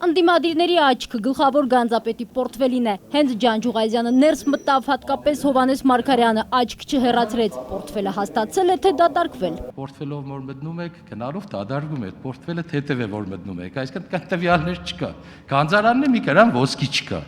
Անդիմադիրների աչքը գլխավոր գանձապետի պորտֆելին է։ Հենց Ջանջուղազյանը ներս մտավ, հատկապես Հովհաննես Մարգարյանը աչք չհեռացրեց։ Պորտֆելը հաստատցել է, թե դատարկվել։ Պորտֆելով որ մտնում եք, գնալով դատարկում եք, պորտֆելը թեթև է որ մտնում եք, այսինքն կան տվյալներ չկա։ Գանձարանն է մի գրամ ոսկի չկա։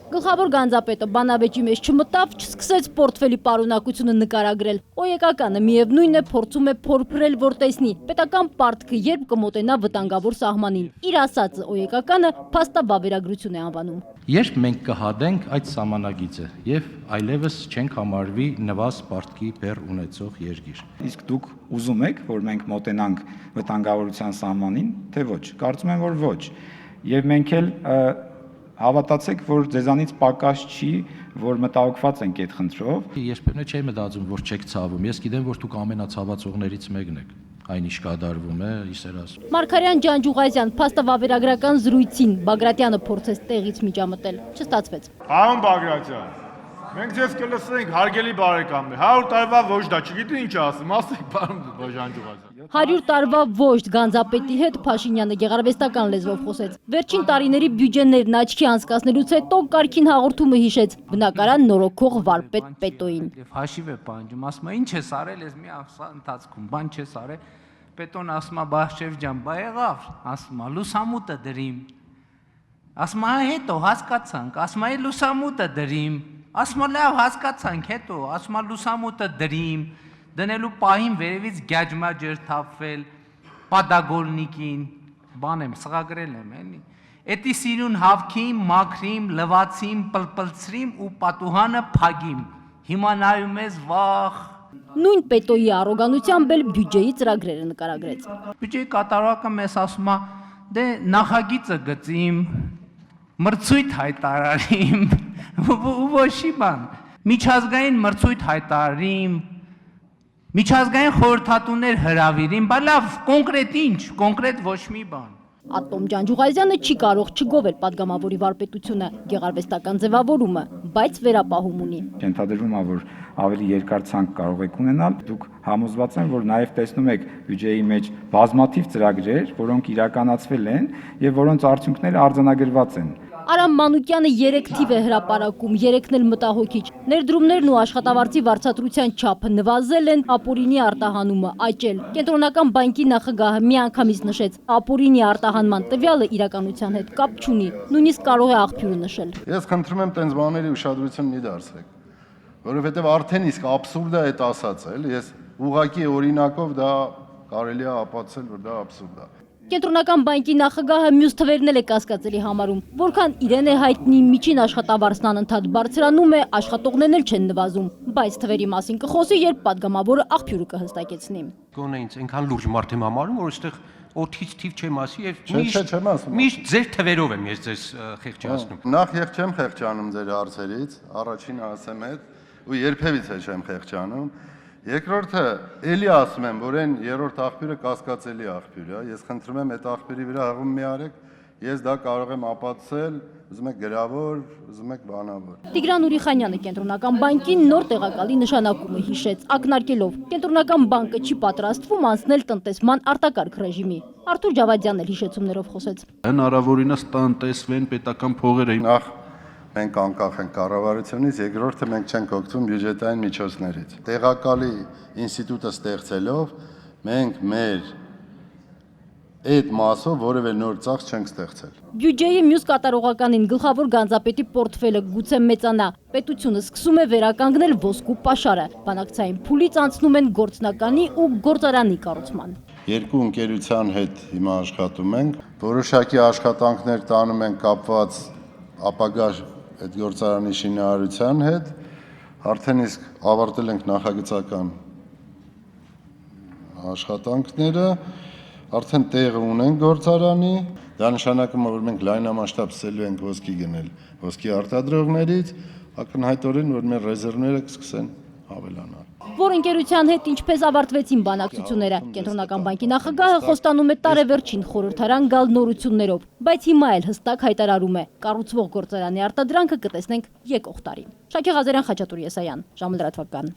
Գլխավոր գանձապետը բանավեճի մեջ չմտավ, չսկսեց պորտֆելի պարունակությունը նկարագրել։ Օեկականը միևնույն է փորձում է փորփրել, որ տեսնի պետական պարտքը երբ կմոտենա վտանգավոր սահմանին։ Իր ասածը Օեկականը փաստավավերագրություն է անվանում։ Երբ մենք կհադենք այդ սահմանագիծը եւ այլևս չենք համարվի նվազ պարտքի բեռ ունեցող երկիր։ Իսկ դուք ուզում եք, որ մենք մոտենանք վտանգավորության սահմանին, թե ոչ։ Կարծում եմ, որ ոչ։ Եվ մենք էլ հավատացեք, որ ձեզանից պակաս չի, որ մտահոգված ենք այդ խնդրով։ Երբեմն չի մտածում, որ չեք ցավում։ Ես գիտեմ, որ դուք ամենացավացողներից մեկն եք։ Այն ինչ կատարվում է, իսեր ասում։ Մարգարյան Ջանջուղազյան փաստավավերագրական զրույցին Բագրատյանը փորձեց տեղից միջամտել, չստացվեց։ Պարոն Բագրատյան, մենք ձեզ կլսենք, հարգելի բարեկամներ, 100 տարվա ոչ դա, չգիտի ինչ ասում, ասեք պարոն Ջանջուղազյան։ 100 տարվա ոչ գանձապետի հետ Փաշինյանը գեղարվեստական լեզվով խոսեց։ Վերջին տարիների բյուջեներն աչքի անցկացնելուց հետո կարգին հաղորդումը հիշեց բնակարան նորոգող վարպետ Պետոին։ Հաշիվ է պահանջում, ասում է ինչ ես արել, ես մի ընթացքում, բան չես արել։ Պետոն ասում է Բախշեվ ջան, բա եղավ, ասում է լուսամուտը դրիմ։ Ասում է հետո հասկացանք, ասում է լուսամուտը դրիմ։ Ասում է լավ հասկացանք, հետո ասում է լուսամուտը դրիմ։ Դնելու պահին վերևից գյաջմա ջեր թափվել, պադագոլնիկին, բան եմ, սղագրել եմ, էլի։ Էտի սիրուն հավքիմ, մաքրիմ, լվացիմ, պլպլցրիմ ու պատուհանը փագիմ, հիմա նայում ես վախ։ Նույն Պետոյի առոգանությամբ էլ բյուջեի ծրագրերը նկարագրեց։ Բյուջեի կատարողակը մեզ ասում է, դե նախագիծը գծիմ, մրցույթ հայտարարիմ, ու ոչի բան, միջազգային մրցույթ հայտարարիմ, միջազգային խորհրդատուներ հրավիրին, բա լավ, կոնկրետ ինչ, կոնկրետ ոչ մի բան։ Ատոմ Ջանջուղազյանը չի կարող չգովել падգամավորի վարպետությունը, գեղարվեստական ձևավորումը, բայց վերապահում ունի։ Ենթադրվում է, որ ավելի երկար ցանկ կարող եք ունենալ, դուք համոզված են, որ նաև տեսնում եք բյուջեի մեջ բազմաթիվ ծրագրեր, որոնք իրականացվել են եւ որոնց արդյունքները արձանագրված են։ Արամ Մանուկյանը 3 թիվ է հրապարակում, 3-ն էլ մտահոգիչ։ Ներդրումներն ու աշխատավարձի վարձատրության չափը նվազել են, ապօրինի արտահանումը աճել։ Կենտրոնական բանկի նախագահը միանգամից նշեց, ապօրինի արտահանման տվյալը իրականության հետ կապ չունի, նույնիսկ կարող է աղբյուրը նշել։ Ես խնդրում եմ տենց բաների ուշադրություն մի դարձրեք, որովհետև արդեն իսկ աբսուրդ է այդ ասածը, էլի, ես ուղղակի օրինակով դա կարելի է ապացուցել, որ դա աբսուրդ է։ Կենտրոնական բանկի նախագահը մյուս թվերն էլ է կասկածելի համարում, որքան իրեն է հայտնի միջին աշխատավարձն անընդհատ բարձրանում է, աշխատողներն էլ չեն նվազում, բայց թվերի մասին կխոսի, երբ падգամավորը աղբյուրը կհստակեցնի։ Գոնե ինձ այնքան լուրջ մարդ եմ համարում, որ այստեղ օդից թիվ չեմ ասի եւ ասում։ միշտ ձեր թվերով եմ ես ձեզ խեղճացնում։ Նախ ես չեմ խեղճանում ձեր հարցերից, առաջինը ասեմ այդ, ու երբևիցե չեմ խեղճանում։ Երկրորդը էլի ասում եմ, որ այն երրորդ աղբյուրը կասկածելի աղբյուր է, ես խնդրում եմ այդ աղբյուրի վրա հղում մի արեք, ես դա կարող եմ ապացուցել, ուզում եք գրավոր, ուզում եք բանավոր։ Տիգրան Ուրիխանյանը Կենտրոնական բանկին նոր տեղակալի նշանակումը հիշեց, ակնարկելով. Կենտրոնական բանկը չի պատրաստվում անցնել տնտեսման արտակարգ ռեժիմի։ Արթուր Ջավադյանն էլ հիշեցումներով խոսեց։ Հնարավորինս տնտեսվեն պետական փողերը։ Նախ մենք անկախ ենք կառավարությունից, երկրորդը մենք չենք օգտվում բյուջետային միջոցներից։ Տեղակալի ինստիտուտը ստեղծելով մենք մեր այդ մասով որևէ նոր ծախս չենք ստեղծել։ Բյուջեի մյուս կատարողականին գլխավոր գանձապետի պորտֆելը գուցե մեծանա։ Պետությունը սկսում է վերականգնել ոսկու պաշարը։ Բանակցային փուլից անցնում են գործնականի ու գործարանի կառուցման։ Երկու ընկերության հետ հիմա աշխատում ենք, որոշակի աշխատանքներ տանում ենք կապված ապագա այդ գործարանի շինարարության հետ, արդեն իսկ ավարտել ենք նախագծական աշխատանքները, արդեն տեղը ունենք գործարանի, դա նշանակում է, որ մենք լայնամասշտաբ սկսելու ենք ոսկի գնել ոսկի արտադրողներից, ակնհայտորեն, որ մեր ռեզերվները կսկսեն ավելանալ։ Որ ընկերության հետ ինչպես ավարտվեցին բանակցությունները, Կենտրոնական բանկի նախագահը խոստանում է տարեվերջին խորհրդարան գալ նորություններով, բայց հիմա էլ հստակ հայտարարում է, կառուցվող գործարանի արտադրանքը կտեսնենք եկող տարի։ Շակե Ղազարյան, Խաչատուր Եսայան, ժամը լրատվական։